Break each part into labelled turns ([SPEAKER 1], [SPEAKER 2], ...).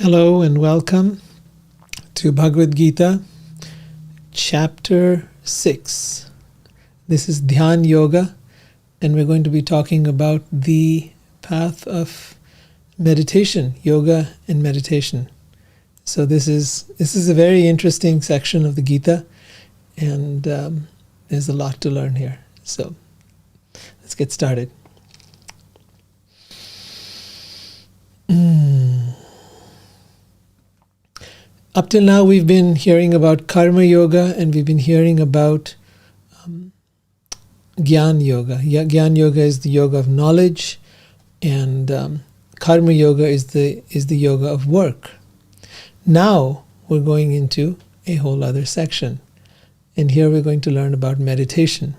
[SPEAKER 1] Hello and welcome to Bhagavad Gita, Chapter 6. This is Dhyana Yoga, and we're going to be talking about the path of meditation, yoga and meditation. So this is a very interesting section of the Gita, and there's a lot to learn here. So let's get started. Up till now, we've been hearing about karma yoga, and we've been hearing about Jnana Yoga. Jnana Yoga is the yoga of knowledge, and karma yoga is the yoga of work. Now we're going into a whole other section, and here we're going to learn about meditation.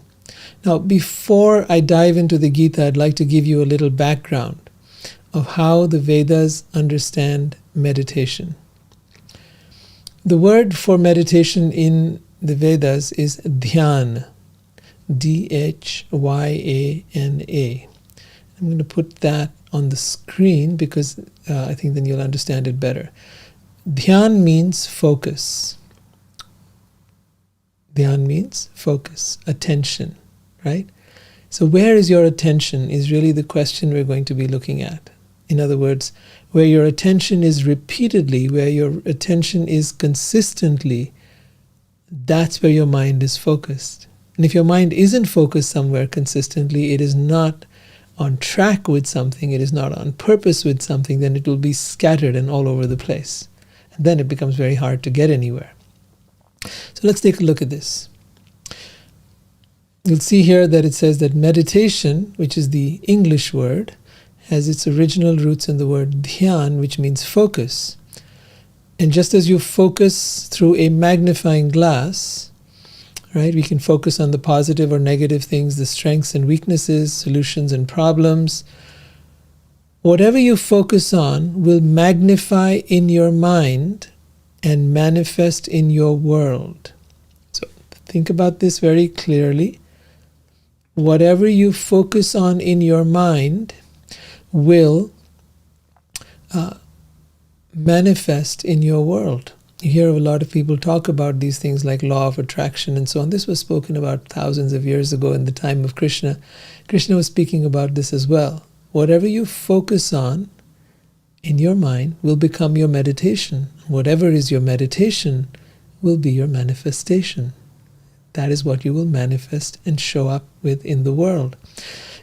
[SPEAKER 1] Now, before I dive into the Gita, I'd like to give you a little background of how the Vedas understand meditation. The word for meditation in the Vedas is Dhyana, D-H-Y-A-N-A. I'm going to put that on the screen because I think then you'll understand it better. Dhyan means focus. Dhyan means focus, attention, right? So where is your attention is really the question we're going to be looking at. In other words, where your attention is repeatedly, where your attention is consistently, that's where your mind is focused. And if your mind isn't focused somewhere consistently, it is not on track with something, it is not on purpose with something, then it will be scattered and all over the place. And then it becomes very hard to get anywhere. So let's take a look at this. You'll see here that it says that meditation, which is the English word, has its original roots in the word dhyan, which means focus. And just as you focus through a magnifying glass, right, we can focus on the positive or negative things, the strengths and weaknesses, solutions and problems. Whatever you focus on will magnify in your mind and manifest in your world. So think about this very clearly. Whatever you focus on in your mind will manifest in your world. You hear a lot of people talk about these things like law of attraction and so on. This was spoken about thousands of years ago in the time of Krishna. Krishna was speaking about this as well. Whatever you focus on in your mind will become your meditation. Whatever is your meditation will be your manifestation. That is what you will manifest and show up with in the world.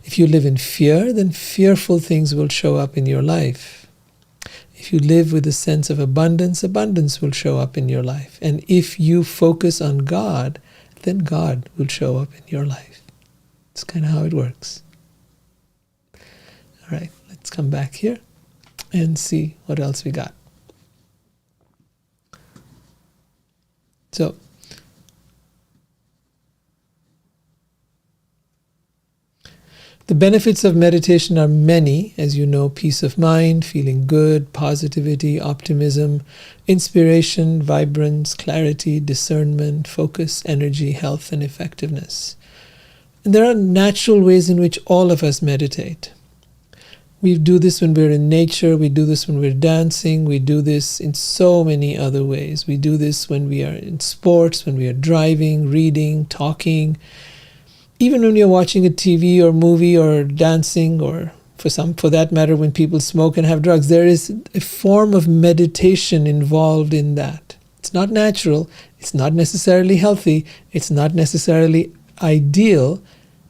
[SPEAKER 1] If you live in fear, then fearful things will show up in your life. If you live with a sense of abundance, abundance will show up in your life. And if you focus on God, then God will show up in your life. It's kind of how it works. All right, let's come back here and see what else we got. So, the benefits of meditation are many, as you know: peace of mind, feeling good, positivity, optimism, inspiration, vibrance, clarity, discernment, focus, energy, health, and effectiveness. And there are natural ways in which all of us meditate. We do this when we're in nature, we do this when we're dancing, we do this in so many other ways. We do this when we are in sports, when we are driving, reading, talking. Even when you're watching a TV or movie or dancing, or for that matter, when people smoke and have drugs, there is a form of meditation involved in that. It's not natural, it's not necessarily healthy, it's not necessarily ideal,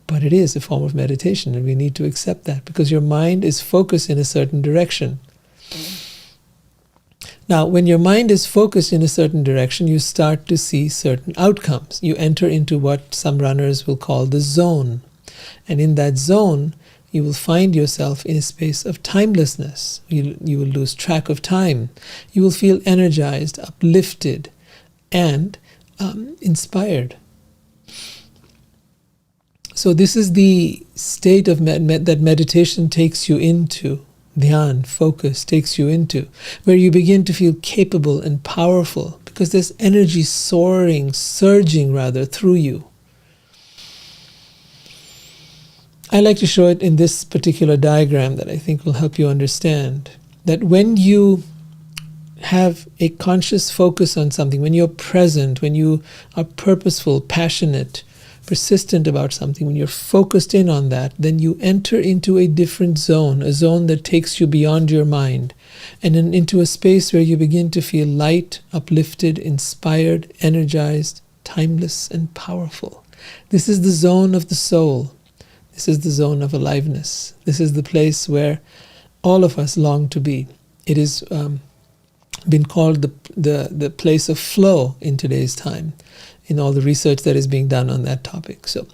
[SPEAKER 1] but it is a form of meditation, and we need to accept that because your mind is focused in a certain direction. Now, when your mind is focused in a certain direction, you start to see certain outcomes. You enter into what some runners will call the zone. And in that zone, you will find yourself in a space of timelessness. You will lose track of time. You will feel energized, uplifted, and inspired. So this is the state of that meditation takes you into. Dhyan, focus, takes you into, where you begin to feel capable and powerful because there's energy surging through you. I like to show it in this particular diagram that I think will help you understand that when you have a conscious focus on something, when you're present, when you are purposeful, passionate, persistent about something, when you're focused in on that, then you enter into a different zone, a zone that takes you beyond your mind, and then into a space where you begin to feel light, uplifted, inspired, energized, timeless, and powerful. This is the zone of the soul. This is the zone of aliveness. This is the place where all of us long to be. It is been called the place of flow in today's time, in all the research that is being done on that topic. So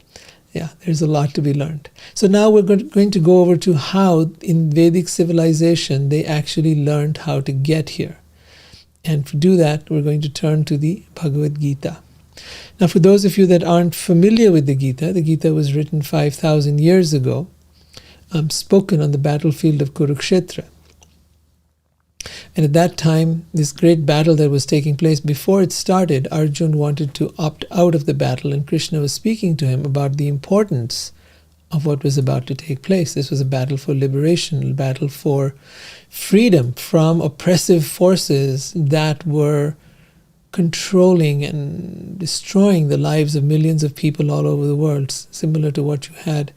[SPEAKER 1] yeah, there's a lot to be learned. So now we're going to go over to how in Vedic civilization they actually learned how to get here. And to do that, we're going to turn to the Bhagavad Gita. Now, for those of you that aren't familiar with the Gita was written 5,000 years ago, spoken on the battlefield of Kurukshetra. And at that time, this great battle that was taking place, before it started, Arjun wanted to opt out of the battle, and Krishna was speaking to him about the importance of what was about to take place. This was a battle for liberation, a battle for freedom from oppressive forces that were controlling and destroying the lives of millions of people all over the world, similar to what you had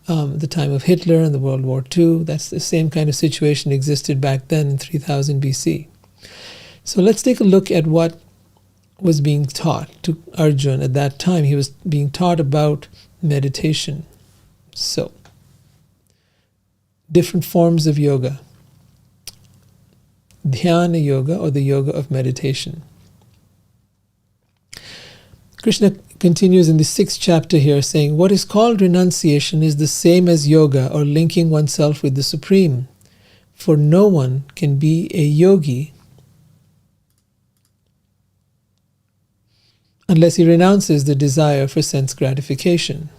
[SPEAKER 1] the time of Hitler and the World War II. That's the same kind of situation existed back then in 3000 BC. So let's take a look at what was being taught to Arjun at that time. He was being taught about meditation. So, different forms of yoga. Dhyana Yoga, or the yoga of meditation. Krishna continues in the 6th chapter here saying, what is called renunciation is the same as yoga, or linking oneself with the Supreme. For no one can be a yogi unless he renounces the desire for sense gratification.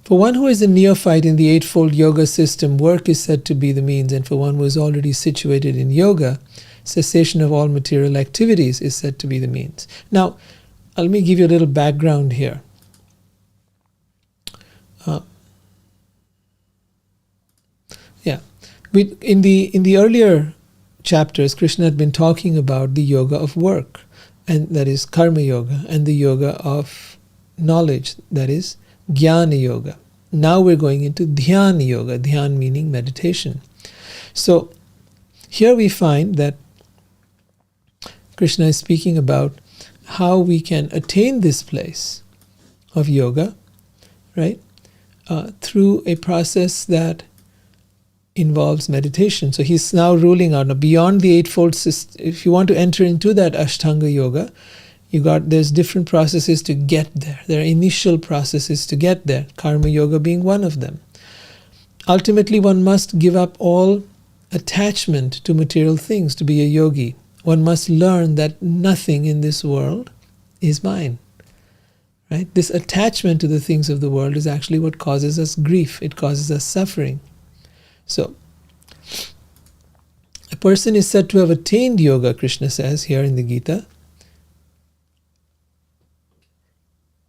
[SPEAKER 1] For one who is a neophyte in the eightfold yoga system, work is said to be the means, and for one who is already situated in yoga, cessation of all material activities is said to be the means. Now, let me give you a little background here. In the earlier chapters, Krishna had been talking about the yoga of work, and that is karma yoga, and the yoga of knowledge, that is Jnana Yoga. Now we're going into Dhyana Yoga, Dhyan meaning meditation. So here we find that Krishna is speaking about how we can attain this place of yoga, right, through a process that involves meditation. So he's now ruling out, now beyond the eightfold system, if you want to enter into that Ashtanga Yoga, there's different processes to get there. There are initial processes to get there, karma yoga being one of them. Ultimately, one must give up all attachment to material things to be a yogi. One must learn that nothing in this world is mine. Right? This attachment to the things of the world is actually what causes us grief. It causes us suffering. So, a person is said to have attained yoga, Krishna says here in the Gita,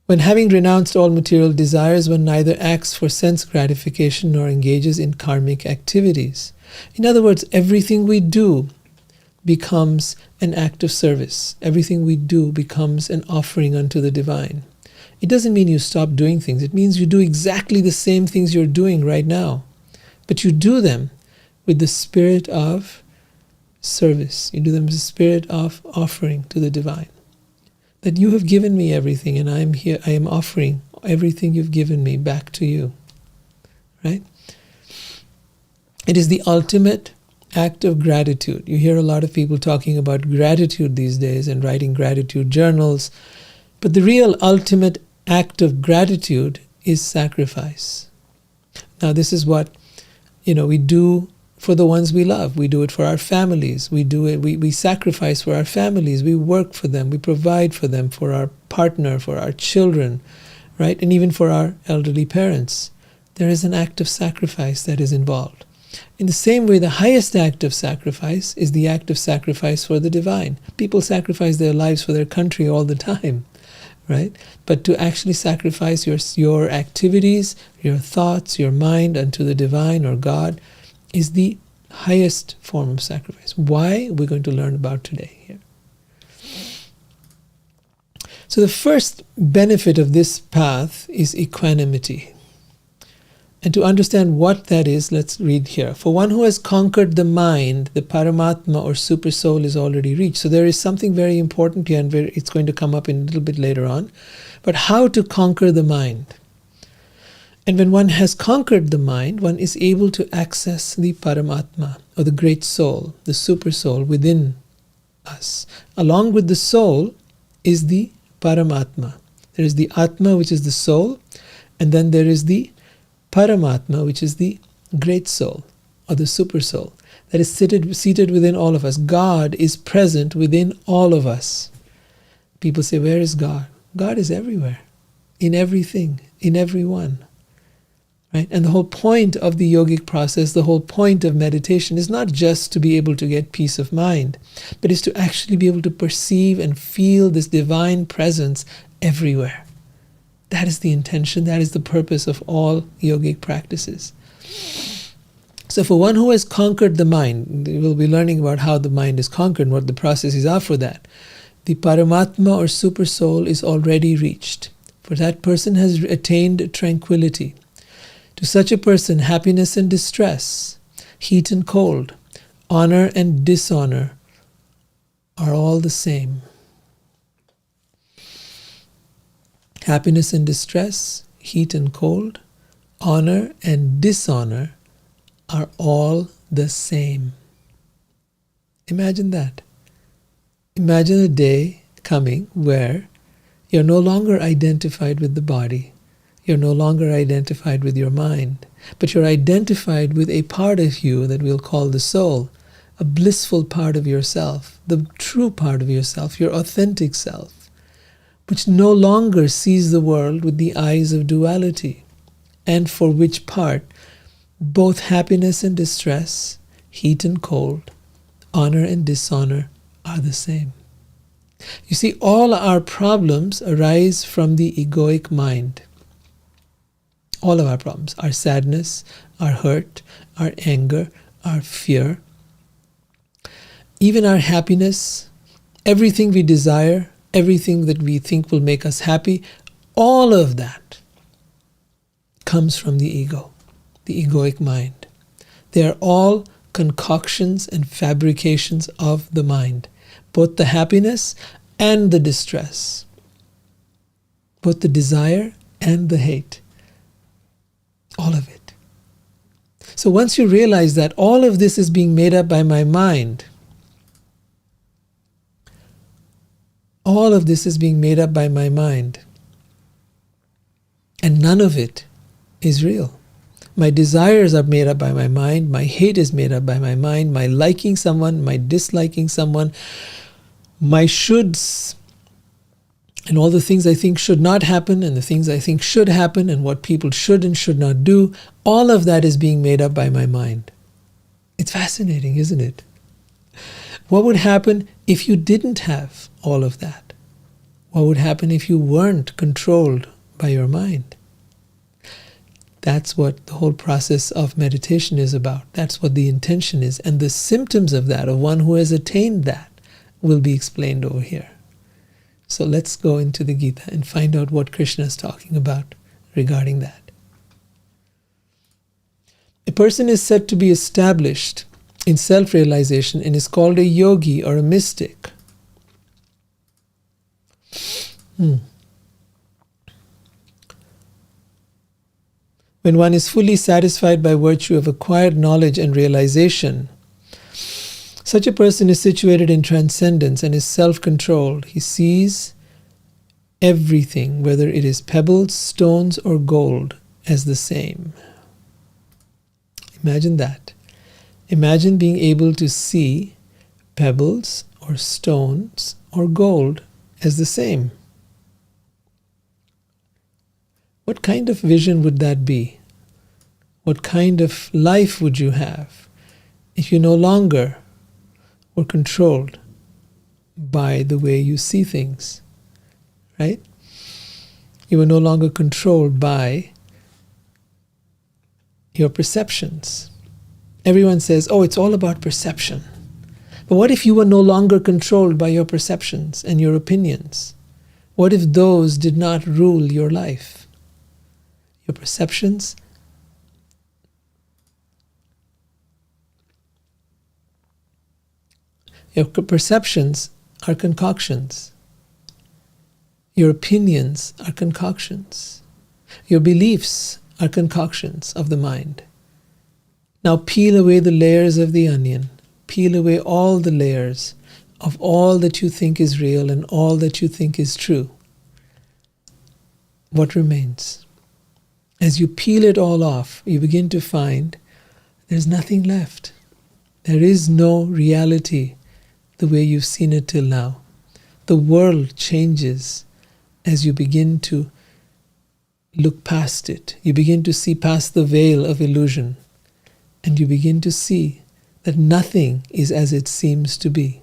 [SPEAKER 1] when having renounced all material desires, one neither acts for sense gratification nor engages in karmic activities. In other words, everything we do becomes an act of service. Everything we do becomes an offering unto the divine. It doesn't mean you stop doing things. It means you do exactly the same things you're doing right now. But you do them with the spirit of service. You do them with the spirit of offering to the divine. That you have given me everything, and I am here, I am offering everything you've given me back to you. Right? It is the ultimate act of gratitude. You hear a lot of people talking about gratitude these days and writing gratitude journals. But the real ultimate act of gratitude is sacrifice. Now this is what we do for the ones we love. We do it for our families. We do it. We sacrifice for our families. We work for them. We provide for them, for our partner, for our children, right? And even for our elderly parents. There is an act of sacrifice that is involved. In the same way, the highest act of sacrifice is the act of sacrifice for the divine. People sacrifice their lives for their country all the time, right? But to actually sacrifice your activities, your thoughts, your mind unto the divine or God, is the highest form of sacrifice. Why? We're going to learn about today here. So the first benefit of this path is equanimity. And to understand what that is, let's read here. For one who has conquered the mind, the Paramatma or super soul is already reached. So there is something very important here, and it's going to come up in a little bit later on. But how to conquer the mind? And when one has conquered the mind, one is able to access the Paramatma, or the great soul, the super soul within us. Along with the soul is the Paramatma. There is the Atma, which is the soul, and then there is the Paramatma, which is the great soul, or the super soul, that is seated within all of us. God is present within all of us. People say, where is God? God is everywhere, in everything, in everyone. Right? And the whole point of the yogic process, the whole point of meditation is not just to be able to get peace of mind, but is to actually be able to perceive and feel this divine presence everywhere. That is the intention, that is the purpose of all yogic practices. So for one who has conquered the mind, we'll be learning about how the mind is conquered and what the processes are for that. The Paramatma or super soul is already reached. For that person has attained tranquility. To such a person, happiness and distress, heat and cold, honor and dishonor are all the same. Happiness and distress, heat and cold, honor and dishonor are all the same. Imagine that. Imagine a day coming where you're no longer identified with the body. You're no longer identified with your mind, but you're identified with a part of you that we'll call the soul, a blissful part of yourself, the true part of yourself, your authentic self, which no longer sees the world with the eyes of duality, and for which part both happiness and distress, heat and cold, honor and dishonor are the same. You see, all our problems arise from the egoic mind. All of our problems, our sadness, our hurt, our anger, our fear, even our happiness, everything we desire, everything that we think will make us happy, all of that comes from the ego, the egoic mind. They are all concoctions and fabrications of the mind, both the happiness and the distress, both the desire and the hate. All of it. So once you realize that all of this is being made up by my mind, all of this is being made up by my mind, and none of it is real. My desires are made up by my mind, my hate is made up by my mind, my liking someone, my disliking someone, my shoulds, and all the things I think should not happen and the things I think should happen and what people should and should not do, all of that is being made up by my mind. It's fascinating, isn't it? What would happen if you didn't have all of that? What would happen if you weren't controlled by your mind? That's what the whole process of meditation is about. That's what the intention is. And the symptoms of that, of one who has attained that, will be explained over here. So let's go into the Gita and find out what Krishna is talking about regarding that. A person is said to be established in self-realization and is called a yogi or a mystic. When one is fully satisfied by virtue of acquired knowledge and realization, such a person is situated in transcendence and is self-controlled. He sees everything, whether it is pebbles, stones, or gold, as the same. Imagine that. Imagine being able to see pebbles or stones or gold as the same. What kind of vision would that be? What kind of life would you have if you no longer were controlled by the way you see things, right? You were no longer controlled by your perceptions. Everyone says, oh, it's all about perception. But what if you were no longer controlled by your perceptions and your opinions? What if those did not rule your life? Your perceptions, are concoctions. Your opinions are concoctions. Your beliefs are concoctions of the mind. Now peel away the layers of the onion. Peel away all the layers of all that you think is real and all that you think is true. What remains? As you peel it all off, you begin to find there's nothing left. There is no reality the way you've seen it till now. The world changes as you begin to look past it. You begin to see past the veil of illusion, and you begin to see that nothing is as it seems to be.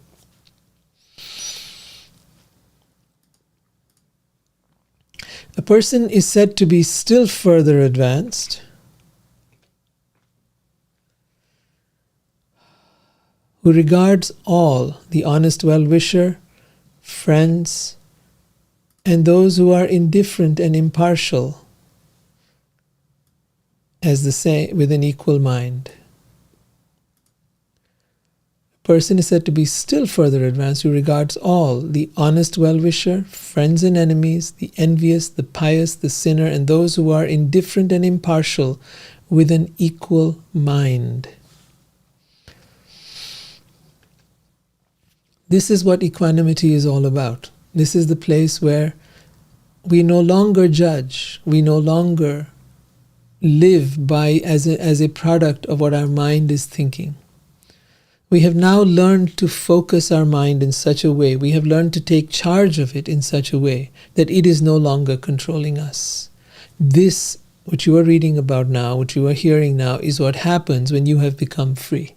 [SPEAKER 1] A person is said to be still further advanced who regards all, the honest well-wisher, friends, and those who are indifferent and impartial, as the same, with an equal mind. A person is said to be still further advanced who regards all, the honest well-wisher, friends and enemies, the envious, the pious, the sinner, and those who are indifferent and impartial, with an equal mind. This is what equanimity is all about. This is the place where we no longer judge, we no longer live by as a product of what our mind is thinking. We have now learned to focus our mind in such a way, we have learned to take charge of it in such a way that it is no longer controlling us. This, what you are reading about now, what you are hearing now, is what happens when you have become free.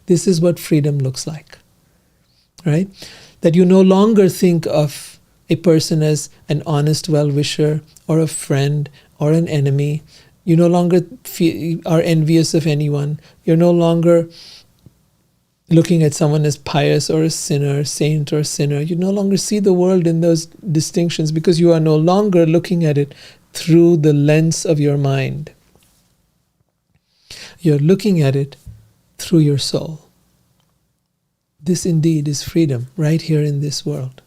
[SPEAKER 1] This is what freedom looks like. Right? That you no longer think of a person as an honest well-wisher or a friend or an enemy. You no longer are envious of anyone. You're no longer looking at someone as pious or a sinner, saint or sinner. You no longer see the world in those distinctions because you are no longer looking at it through the lens of your mind. You're looking at it through your soul. This indeed is freedom, right here in this world.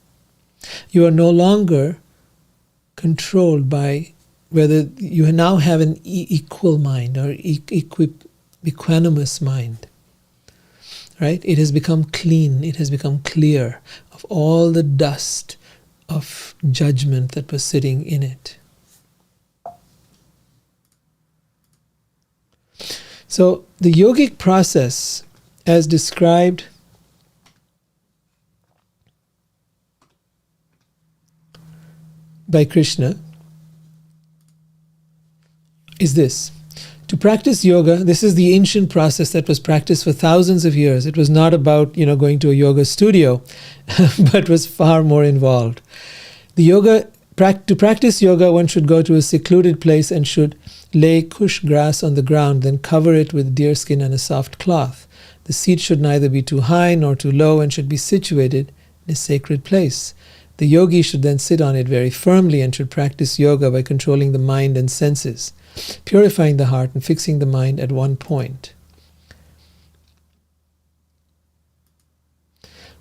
[SPEAKER 1] You are no longer controlled by whether you now have an equal mind or equanimous mind. Right? It has become clean, it has become clear of all the dust of judgment that was sitting in it. So the yogic process, as described by Krishna, is this. To practice yoga, this is the ancient process that was practiced for thousands of years. It was not about, going to a yoga studio, but was far more involved. To practice yoga, one should go to a secluded place and should lay kush grass on the ground, then cover it with deerskin and a soft cloth. The seat should neither be too high nor too low and should be situated in a sacred place. The yogi should then sit on it very firmly and should practice yoga by controlling the mind and senses, purifying the heart and fixing the mind at one point.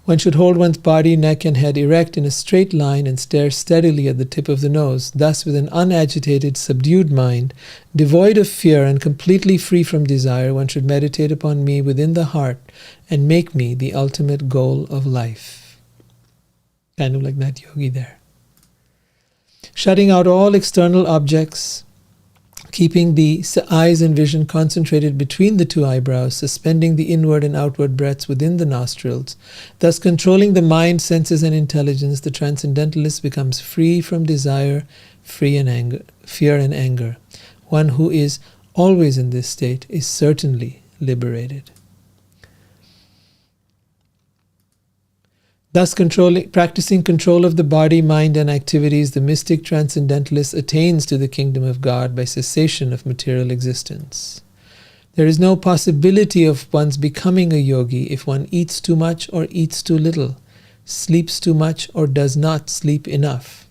[SPEAKER 1] One should hold one's body, neck and head erect in a straight line and stare steadily at the tip of the nose. Thus, with an unagitated, subdued mind, devoid of fear and completely free from desire, one should meditate upon me within the heart and make me the ultimate goal of life. Kind of like that yogi there. Shutting out all external objects, keeping the eyes and vision concentrated between the two eyebrows, suspending the inward and outward breaths within the nostrils, thus controlling the mind, senses, and intelligence, the transcendentalist becomes free from desire, fear and anger. One who is always in this state is certainly liberated. Thus, practicing control of the body, mind, and activities, the mystic transcendentalist attains to the kingdom of God by cessation of material existence. There is no possibility of one's becoming a yogi if one eats too much or eats too little, sleeps too much or does not sleep enough.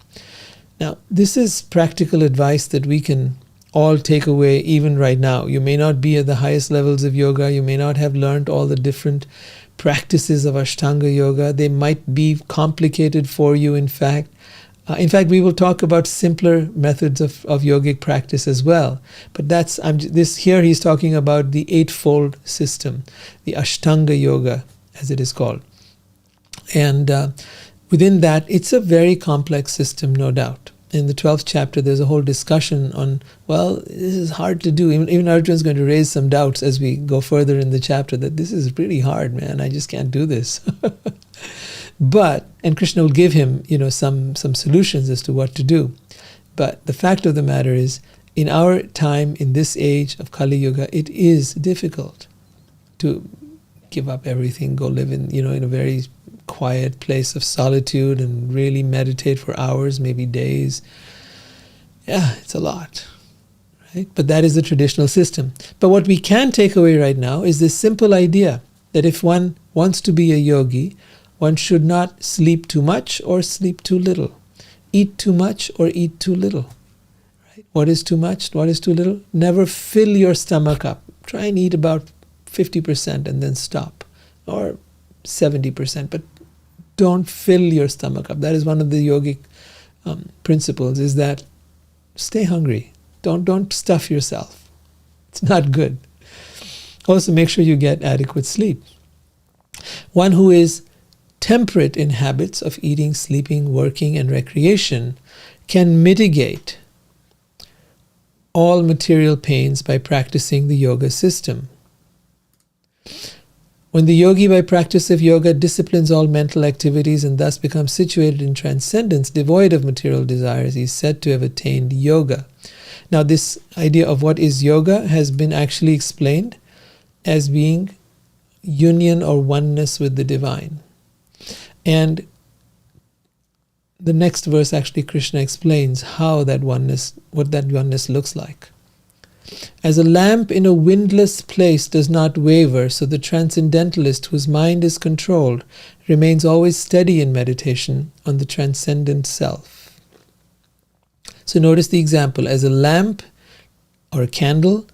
[SPEAKER 1] Now, this is practical advice that we can all take away even right now. You may not be at the highest levels of yoga. You may not have learned all the different practices of Ashtanga yoga. They might be complicated for you, in fact. We will talk about simpler methods of yogic practice as well. But here he's talking about the eightfold system, the Ashtanga yoga, as it is called. And within that, it's a very complex system, no doubt. In the 12th chapter, there's a whole discussion on, well, this is hard to do. Even Arjun's going to raise some doubts as we go further in the chapter that this is pretty hard, man. I just can't do this. And Krishna will give him, some solutions as to what to do. But the fact of the matter is, in our time, in this age of Kali Yuga, it is difficult to give up everything, go live in a very quiet place of solitude and really meditate for hours, maybe days. Yeah, it's a lot, right? But that is the traditional system. But what we can take away right now is this simple idea that if one wants to be a yogi, one should not sleep too much or sleep too little, eat too much or eat too little. Right? What is too much? What is too little? Never fill your stomach up. Try and eat about 50% and then stop, or 70%, but don't fill your stomach up. That is one of the yogic principles, is that stay hungry. Don't stuff yourself. It's not good. Also, make sure you get adequate sleep. One who is temperate in habits of eating, sleeping, working, and recreation can mitigate all material pains by practicing the yoga system. When the yogi, by practice of yoga, disciplines all mental activities and thus becomes situated in transcendence, devoid of material desires, he is said to have attained yoga. Now, this idea of what is yoga has been actually explained as being union or oneness with the divine. And the next verse, actually, Krishna explains what that oneness looks like. As a lamp in a windless place does not waver, so the transcendentalist whose mind is controlled remains always steady in meditation on the transcendent self. So notice the example. As a lamp or a candle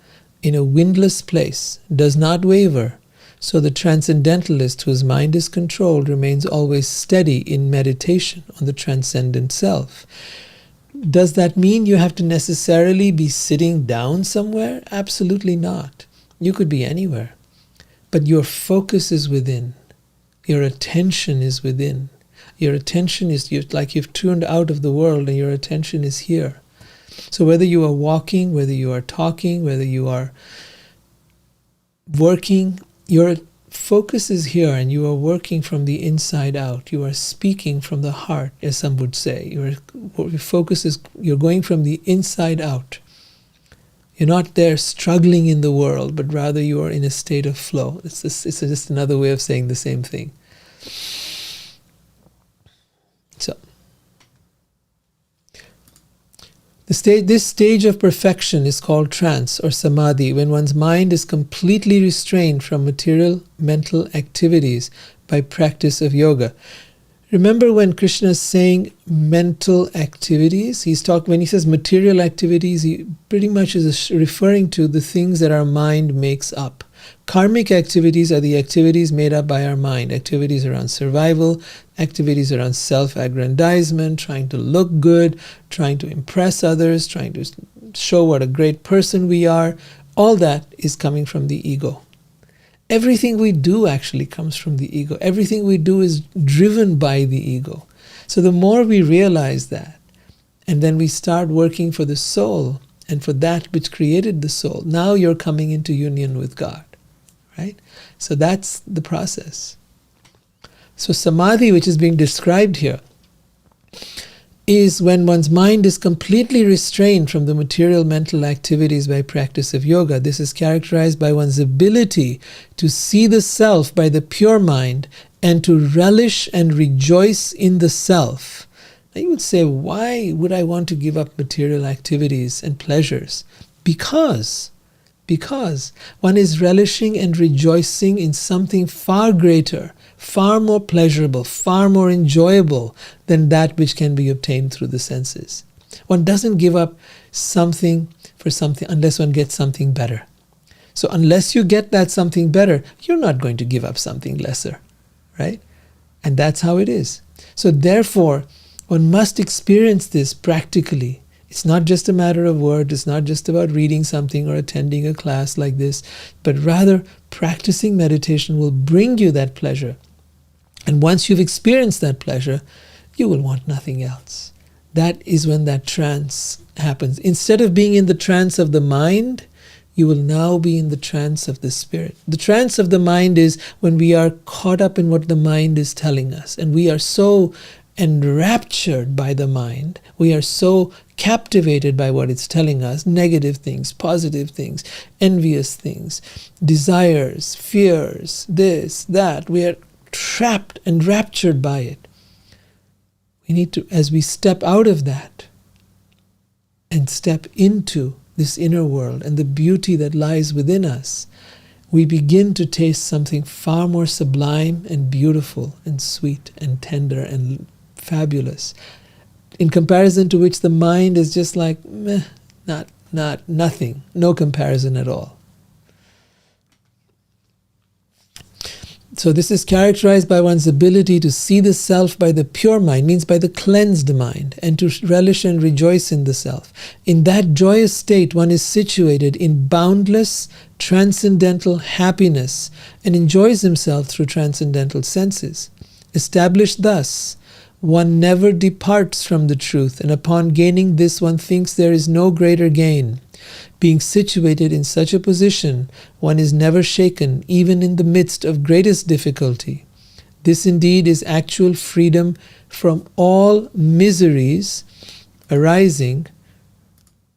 [SPEAKER 1] in a windless place does not waver, so the transcendentalist whose mind is controlled remains always steady in meditation on the transcendent self. Does that mean you have to necessarily be sitting down somewhere? Absolutely not. You could be anywhere. But your focus is within. Your attention is within. Your attention is like you've tuned out of the world and your attention is here. So whether you are walking, whether you are talking, whether you are working, your focus is here and you are working from the inside out. You are speaking from the heart, as some would say. Your focus is, you're going from the inside out. You're not there struggling in the world, but rather you are in a state of flow. It's just another way of saying the same thing. So, this stage of perfection is called trance or samadhi, when one's mind is completely restrained from material mental activities by practice of yoga. Remember when Krishna is saying mental activities, when he says material activities, he pretty much is referring to the things that our mind makes up. Karmic activities are the activities made up by our mind, activities around survival, activities around self-aggrandizement, trying to look good, trying to impress others, trying to show what a great person we are. All that is coming from the ego. Everything we do actually comes from the ego. Everything we do is driven by the ego. So the more we realize that, and then we start working for the soul and for that which created the soul, now you're coming into union with God. Right? So that's the process. So samadhi, which is being described here, is when one's mind is completely restrained from the material mental activities by practice of yoga. This is characterized by one's ability to see the self by the pure mind and to relish and rejoice in the self. Now you would say, why would I want to give up material activities and pleasures? Because Because one is relishing and rejoicing in something far greater, far more pleasurable, far more enjoyable than that which can be obtained through the senses. One doesn't give up something for something unless one gets something better. So unless you get that something better, you're not going to give up something lesser, right? And that's how it is. So therefore, one must experience this practically. It's not just a matter of words, it's not just about reading something or attending a class like this, but rather practicing meditation will bring you that pleasure. And once you've experienced that pleasure, you will want nothing else. That is when that trance happens. Instead of being in the trance of the mind, you will now be in the trance of the spirit. The trance of the mind is when we are caught up in what the mind is telling us, and we are so enraptured by the mind, we are so captivated by what it's telling us, negative things, positive things, envious things, desires, fears, this, that. We are trapped and raptured by it. We need to, as we step out of that and step into this inner world and the beauty that lies within us, we begin to taste something far more sublime and beautiful and sweet and tender and fabulous, in comparison to which the mind is just like meh, nothing, no comparison at all. So this is characterized by one's ability to see the self by the pure mind, means by the cleansed mind, and to relish and rejoice in the self. In that joyous state, one is situated in boundless, transcendental happiness and enjoys himself through transcendental senses. Established thus, one never departs from the truth, and upon gaining this, one thinks there is no greater gain. Being situated in such a position, one is never shaken, even in the midst of greatest difficulty. This indeed is actual freedom from all miseries arising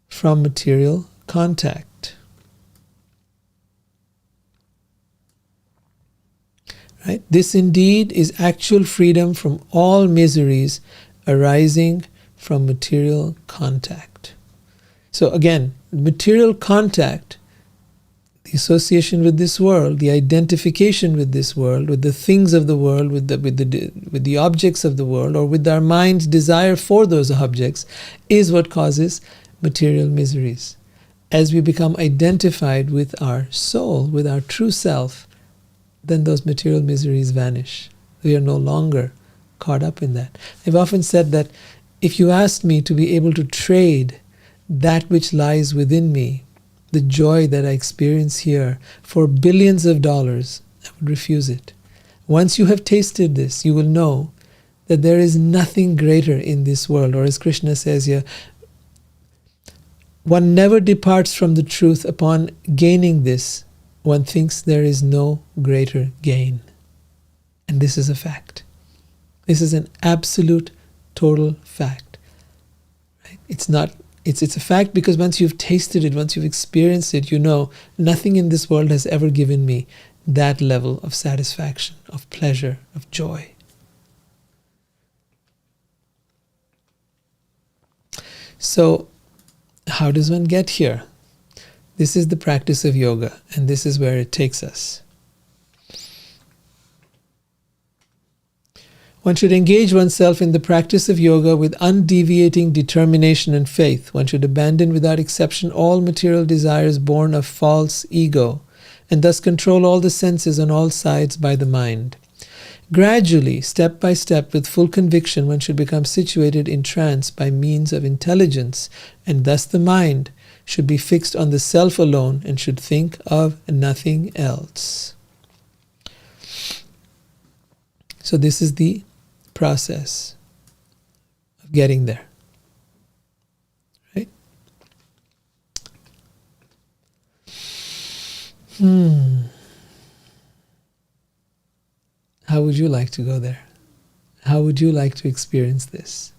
[SPEAKER 1] from material contact. Right? This indeed is actual freedom from all miseries arising from material contact. So again, material contact, the association with this world, the identification with this world, with the things of the world, with the objects of the world, or with our mind's desire for those objects, is what causes material miseries. As we become identified with our soul, with our true self, then those material miseries vanish. We are no longer caught up in that. I've often said that if you asked me to be able to trade that which lies within me, the joy that I experience here, for billions of dollars, I would refuse it. Once you have tasted this, you will know that there is nothing greater in this world. Or as Krishna says here, one never departs from the truth. Upon gaining this, one thinks there is no greater gain. And this is a fact. This is an absolute, total fact. Right? It's a fact because once you've tasted it, once you've experienced it, you know nothing in this world has ever given me that level of satisfaction, of pleasure, of joy. So, how does one get here? This is the practice of yoga, and this is where it takes us. One should engage oneself in the practice of yoga with undeviating determination and faith. One should abandon without exception all material desires born of false ego, and thus control all the senses on all sides by the mind. Gradually, step by step, with full conviction, one should become situated in trance by means of intelligence, and thus the mind should be fixed on the self alone and should think of nothing else. So this is the process of getting there. Right? How would you like to go there? How would you like to experience this?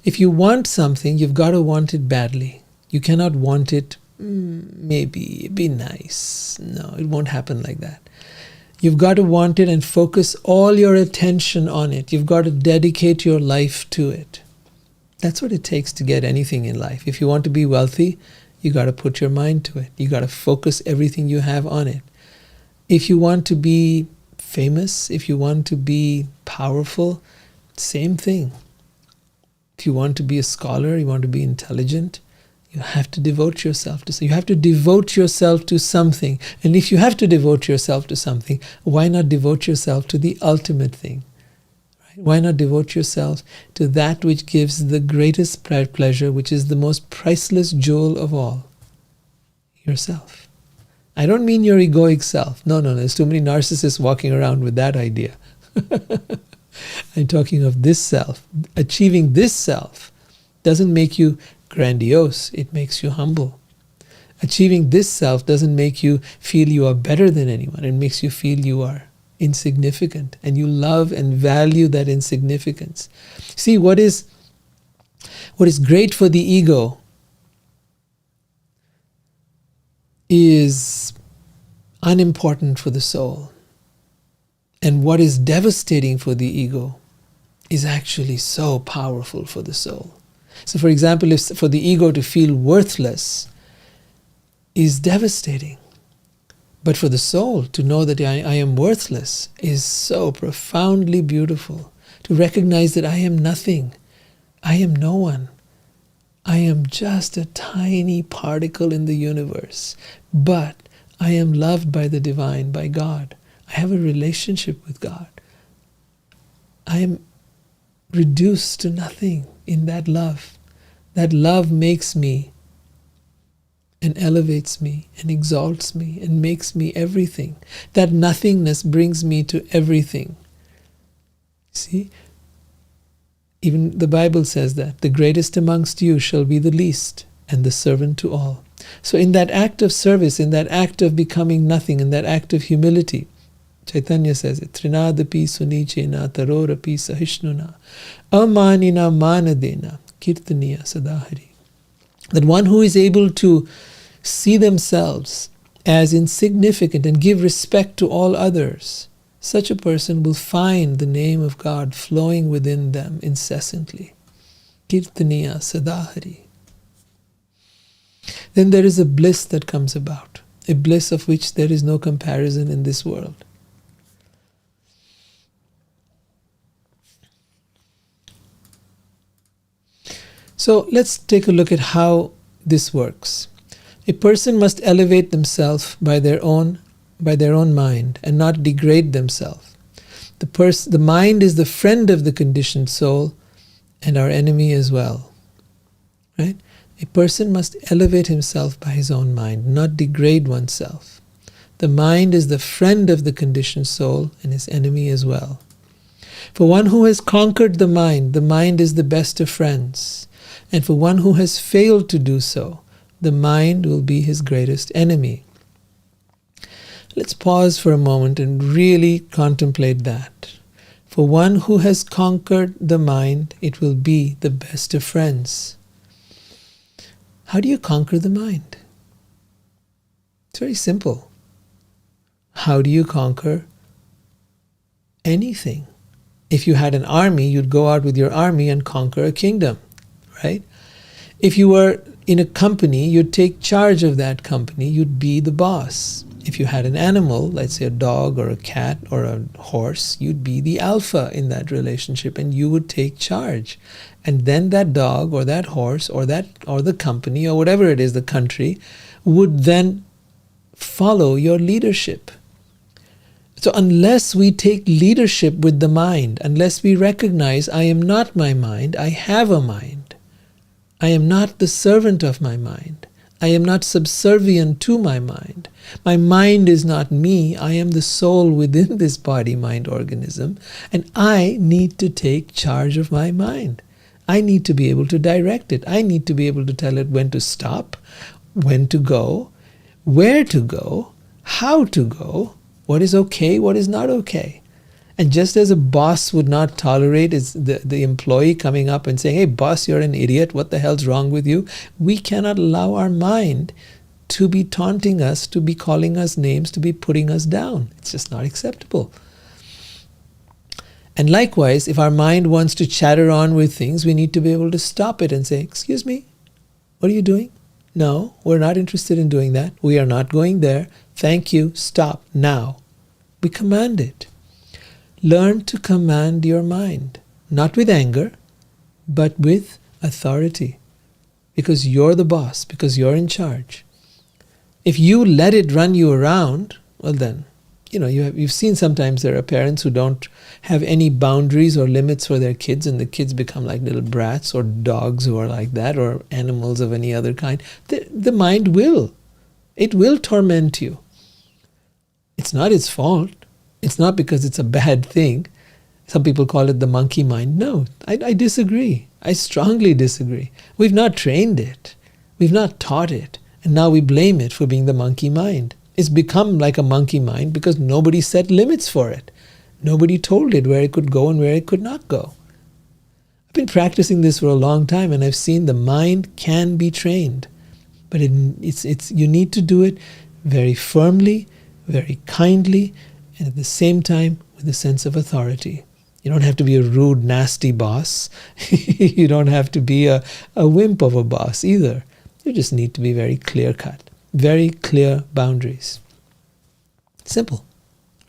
[SPEAKER 1] If you want something, you've got to want it badly. You cannot want it, maybe, it'd be nice. No, it won't happen like that. You've got to want it and focus all your attention on it. You've got to dedicate your life to it. That's what it takes to get anything in life. If you want to be wealthy, You got to put your mind to it. You got to focus everything you have on it. If you want to be famous, if you want to be powerful, same thing. If you want to be a scholar, you want to be intelligent, you have to devote yourself to something. You have to devote yourself to something. And if you have to devote yourself to something, why not devote yourself to the ultimate thing? Right? Why not devote yourself to that which gives the greatest pleasure, which is the most priceless jewel of all? Yourself. I don't mean your egoic self. No, there's too many narcissists walking around with that idea. I'm talking of this self. Achieving this self doesn't make you grandiose, it makes you humble. Achieving this self doesn't make you feel you are better than anyone. It makes you feel you are insignificant, and you love and value that insignificance. See, what is great for the ego is unimportant for the soul. And what is devastating for the ego is actually so powerful for the soul. So for example, if for the ego to feel worthless is devastating. But for the soul to know that I am worthless is so profoundly beautiful. To recognize that I am nothing. I am no one. I am just a tiny particle in the universe. But I am loved by the divine, by God. I have a relationship with God. I am reduced to nothing in that love. That love makes me and elevates me and exalts me and makes me everything. That nothingness brings me to everything. See? Even the Bible says that the greatest amongst you shall be the least and the servant to all. So in that act of service, in that act of becoming nothing, in that act of humility, Chaitanya says it, Trinadapi sunichena tarorapi sahishnuna amanina manadena kirtaniya sadahari. That one who is able to see themselves as insignificant and give respect to all others, such a person will find the name of God flowing within them incessantly. Kirtaniya sadahari. Then there is a bliss that comes about, a bliss of which there is no comparison in this world. So let's take a look at how this works. A person must elevate themselves by their own mind and not degrade themselves. The mind is the friend of the conditioned soul and our enemy as well. Right? A person must elevate himself by his own mind, not degrade oneself. The mind is the friend of the conditioned soul and his enemy as well. For one who has conquered the mind is the best of friends. And for one who has failed to do so, the mind will be his greatest enemy. Let's pause for a moment and really contemplate that. For one who has conquered the mind, it will be the best of friends. How do you conquer the mind? It's very simple. How do you conquer anything? If you had an army, you'd go out with your army and conquer a kingdom. Right? If you were in a company, you'd take charge of that company, you'd be the boss. If you had an animal, let's say a dog or a cat or a horse, you'd be the alpha in that relationship and you would take charge. And then that dog or that horse or the company or whatever it is, the country, would then follow your leadership. So unless we take leadership with the mind, unless we recognize I am not my mind, I have a mind. I am not the servant of my mind. I am not subservient to my mind. My mind is not me. I am the soul within this body-mind organism, and I need to take charge of my mind. I need to be able to direct it. I need to be able to tell it when to stop, when to go, where to go, how to go, what is okay, what is not okay. And just as a boss would not tolerate the employee coming up and saying, hey boss, you're an idiot, what the hell's wrong with you? We cannot allow our mind to be taunting us, to be calling us names, to be putting us down. It's just not acceptable. And likewise, if our mind wants to chatter on with things, we need to be able to stop it and say, excuse me, what are you doing? No, we're not interested in doing that. We are not going there. Thank you. Stop now. We command it. Learn to command your mind, not with anger, but with authority, because you're the boss, because you're in charge. If you let it run you around, well then, you've seen sometimes there are parents who don't have any boundaries or limits for their kids, and the kids become like little brats, or dogs who are like that, or animals of any other kind. The mind will torment you. It's not its fault. It's not because it's a bad thing. Some people call it the monkey mind. No, I disagree. I strongly disagree. We've not trained it. We've not taught it. And now we blame it for being the monkey mind. It's become like a monkey mind because nobody set limits for it. Nobody told it where it could go and where it could not go. I've been practicing this for a long time, and I've seen the mind can be trained. But you need to do it very firmly, very kindly, and at the same time with a sense of authority. You don't have to be a rude, nasty boss. You don't have to be a wimp of a boss either. You just need to be very clear-cut, very clear boundaries. Simple,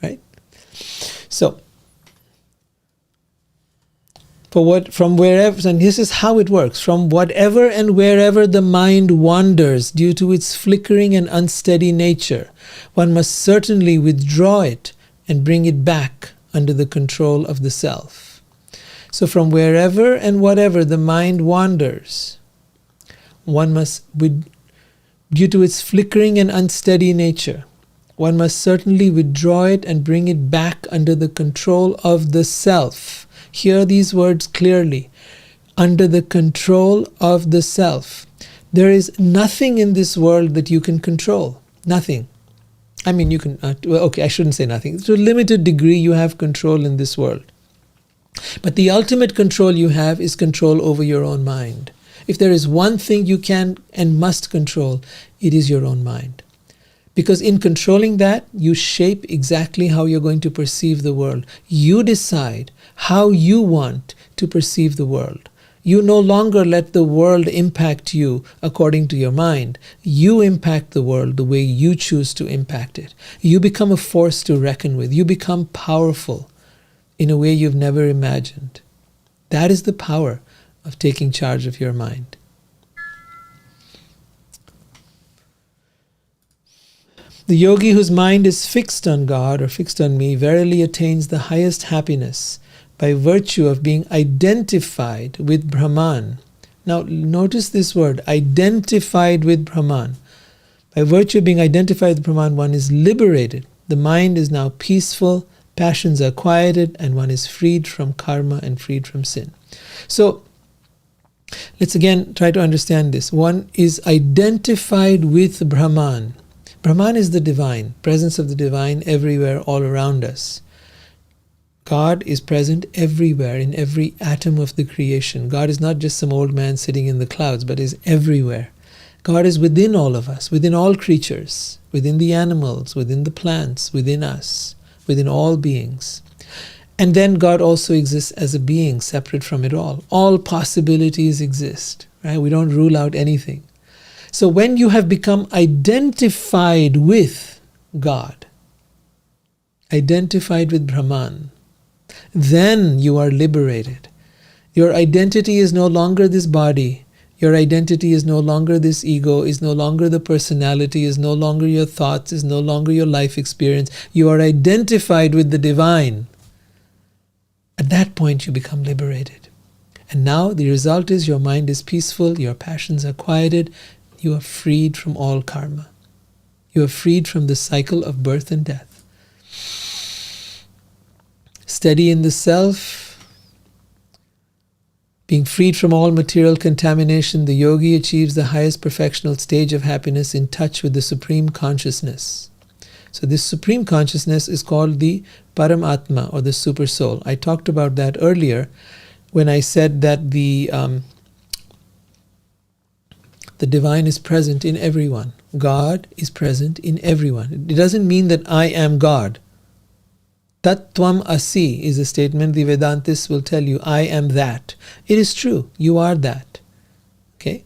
[SPEAKER 1] right? So, from wherever, and this is how it works, from whatever and wherever the mind wanders due to its flickering and unsteady nature, one must certainly withdraw it and bring it back under the control of the self. So from wherever and whatever the mind wanders, one must, due to its flickering and unsteady nature, one must certainly withdraw it and bring it back under the control of the self. Hear these words clearly. Under the control of the self. There is nothing in this world that you can control. Nothing. I mean, you can, I shouldn't say nothing. To a limited degree, you have control in this world. But the ultimate control you have is control over your own mind. If there is one thing you can and must control, it is your own mind. Because in controlling that, you shape exactly how you're going to perceive the world. You decide how you want to perceive the world. You no longer let the world impact you according to your mind. You impact the world the way you choose to impact it. You become a force to reckon with. You become powerful in a way you've never imagined. That is the power of taking charge of your mind. The yogi whose mind is fixed on God or fixed on me verily attains the highest happiness by virtue of being identified with Brahman. Now notice this word, identified with Brahman. By virtue of being identified with Brahman, one is liberated. The mind is now peaceful, passions are quieted, and one is freed from karma and freed from sin. So let's again try to understand this. One is identified with Brahman. Brahman is the divine, presence of the divine everywhere, all around us. God is present everywhere, in every atom of the creation. God is not just some old man sitting in the clouds, but is everywhere. God is within all of us, within all creatures, within the animals, within the plants, within us, within all beings. And then God also exists as a being separate from it all. All possibilities exist, right? We don't rule out anything. So when you have become identified with God, identified with Brahman, then you are liberated. Your identity is no longer this body. Your identity is no longer this ego, is no longer the personality, is no longer your thoughts, is no longer your life experience. You are identified with the divine. At that point you become liberated. And now the result is your mind is peaceful, your passions are quieted, you are freed from all karma. You are freed from the cycle of birth and death. Steady in the self, being freed from all material contamination, the yogi achieves the highest perfectional stage of happiness in touch with the supreme consciousness. So this supreme consciousness is called the Paramatma, or the super soul. I talked about that earlier when I said that the divine is present in everyone. God is present in everyone. It doesn't mean that I am God. Tat tvam asi is a statement the Vedantists will tell you, I am that. It is true, you are that. Okay?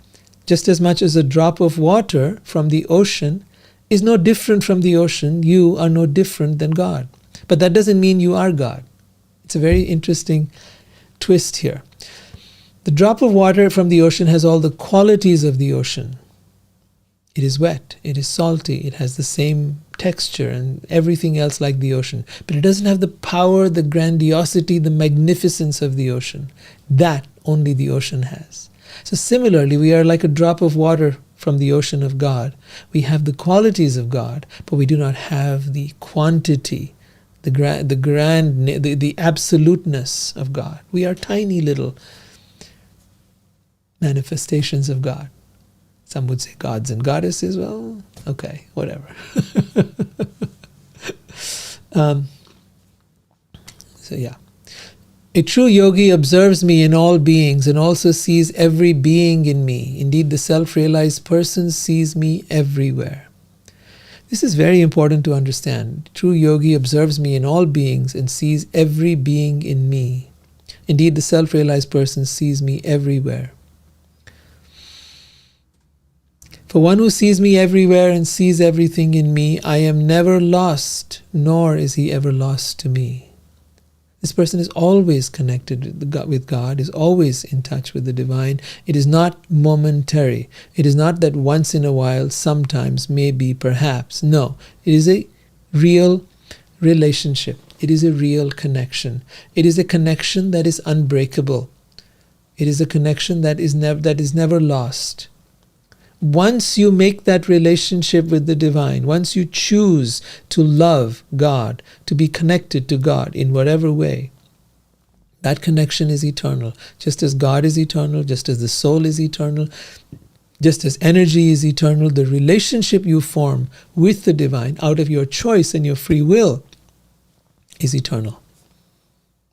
[SPEAKER 1] Just as much as a drop of water from the ocean is no different from the ocean, you are no different than God. But that doesn't mean you are God. It's a very interesting twist here. The drop of water from the ocean has all the qualities of the ocean. It is wet, it is salty, it has the same texture and everything else like the ocean. But it doesn't have the power, the grandiosity, the magnificence of the ocean. That only the ocean has. So similarly, we are like a drop of water from the ocean of God. We have the qualities of God, but we do not have the quantity, the absoluteness of God. We are tiny little manifestations of God. Some would say gods and goddesses. Well, okay, whatever. So yeah. A true yogi observes me in all beings and also sees every being in me. Indeed, the self-realized person sees me everywhere. This is very important to understand. True yogi observes me in all beings and sees every being in me. Indeed, the self-realized person sees me everywhere. For one who sees me everywhere and sees everything in me, I am never lost, nor is he ever lost to me. This person is always connected with God, is always in touch with the divine. It is not momentary. It is not that once in a while, sometimes, maybe, perhaps. No, it is a real relationship. It is a real connection. It is a connection that is unbreakable. It is a connection that is never lost. Once you make that relationship with the divine, once you choose to love God, to be connected to God in whatever way, that connection is eternal. Just as God is eternal, just as the soul is eternal, just as energy is eternal, the relationship you form with the divine out of your choice and your free will is eternal.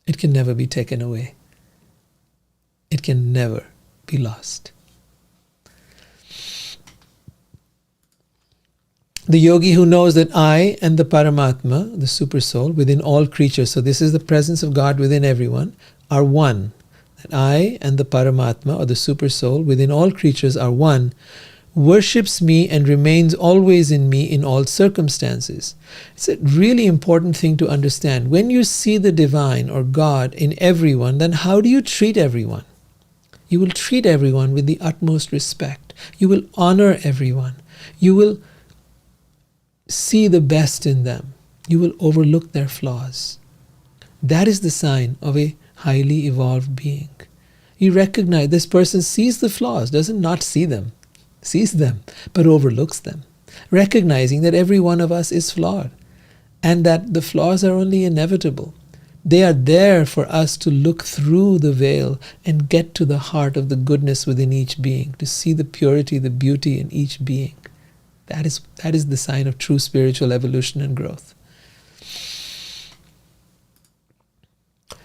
[SPEAKER 1] It can never be taken away. It can never be lost. The yogi who knows that I and the Paramatma, the Supersoul, within all creatures, so this is the presence of God within everyone, are one. That I and the Paramatma, or the Supersoul, within all creatures are one, worships me and remains always in me in all circumstances. It's a really important thing to understand. When you see the divine or God in everyone, then how do you treat everyone? You will treat everyone with the utmost respect. You will honor everyone. You will see the best in them. You will overlook their flaws. That is the sign of a highly evolved being. You recognize this person sees the flaws, doesn't not see them, sees them, but overlooks them. Recognizing that every one of us is flawed and that the flaws are only inevitable. They are there for us to look through the veil and get to the heart of the goodness within each being, to see the purity, the beauty in each being. That is the sign of true spiritual evolution and growth.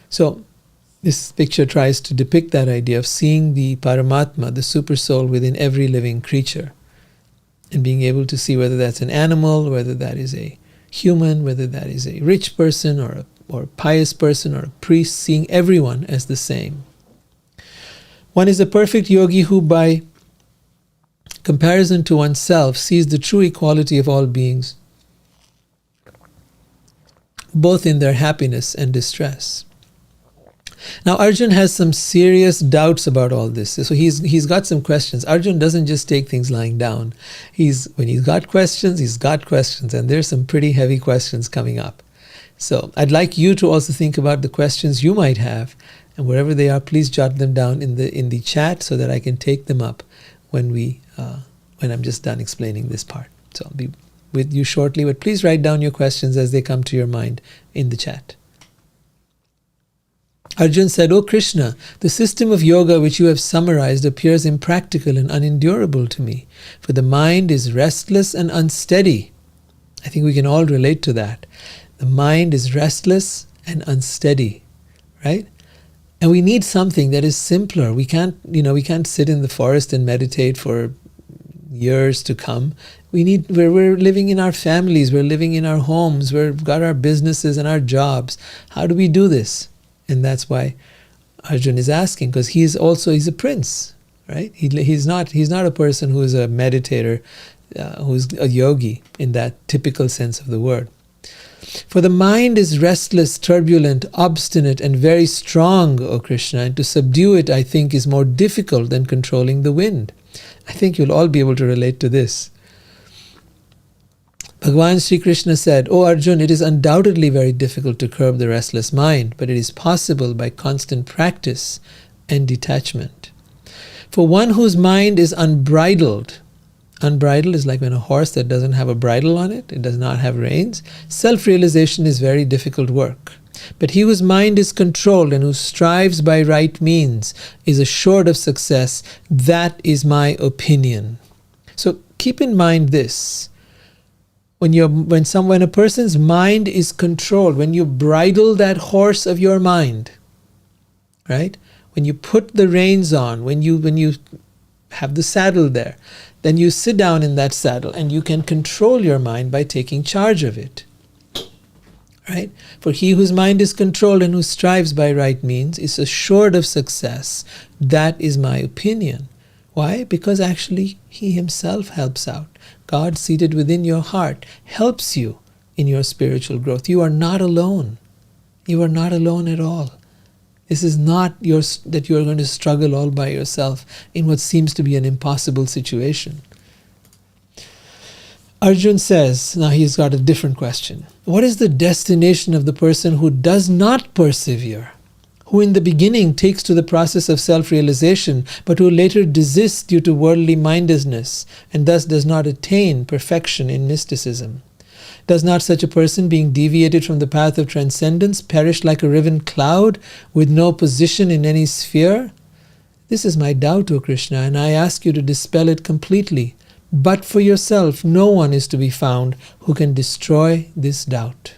[SPEAKER 1] So, this picture tries to depict that idea of seeing the Paramatma, the Supersoul within every living creature, and being able to see whether that's an animal, whether that is a human, whether that is a rich person or a pious person or a priest, seeing everyone as the same. One is a perfect yogi who, by comparison to oneself, sees the true equality of all beings, both in their happiness and distress. Now Arjun has some serious doubts about all this. So he's got some questions. Arjun doesn't just take things lying down. When he's got questions, and there's some pretty heavy questions coming up. So I'd like you to also think about the questions you might have, and wherever they are, please jot them down in the chat so that I can take them up when I'm just done explaining this part. So I'll be with you shortly, but please write down your questions as they come to your mind in the chat. Arjun said, "O Krishna, the system of yoga which you have summarized appears impractical and unendurable to me, for the mind is restless and unsteady." I think we can all relate to that. The mind is restless and unsteady, right? And we need something that is simpler. We can't sit in the forest and meditate for years to come. We're living in our families, we're living in our homes, we've got our businesses and our jobs. How do we do this? And that's why Arjun is asking, because he's a prince. right? He's not a person who is a meditator, who's a yogi in that typical sense of the word. For the mind is restless, turbulent, obstinate, and very strong, O Krishna, and to subdue it, I think, is more difficult than controlling the wind. I think you'll all be able to relate to this. Bhagavan Sri Krishna said, O Arjun, it is undoubtedly very difficult to curb the restless mind, but it is possible by constant practice and detachment. For one whose mind is unbridled, unbridled is like when a horse that doesn't have a bridle on it, it does not have reins. Self-realization is very difficult work. But he whose mind is controlled and who strives by right means is assured of success. That is my opinion. So keep in mind this. When a person's mind is controlled, when you bridle that horse of your mind, right? When you put the reins on, when you have the saddle there, then you sit down in that saddle and you can control your mind by taking charge of it. Right? For he whose mind is controlled and who strives by right means is assured of success. That is my opinion. Why? Because actually he himself helps out. God seated within your heart helps you in your spiritual growth. You are not alone. You are not alone at all. This is not that you are going to struggle all by yourself in what seems to be an impossible situation. Arjun says, now he's got a different question. What is the destination of the person who does not persevere, who in the beginning takes to the process of self-realization, but who later desists due to worldly mindedness and thus does not attain perfection in mysticism? Does not such a person, being deviated from the path of transcendence, perish like a riven cloud with no position in any sphere? This is my doubt, O Krishna, and I ask you to dispel it completely. But for yourself, no one is to be found who can destroy this doubt.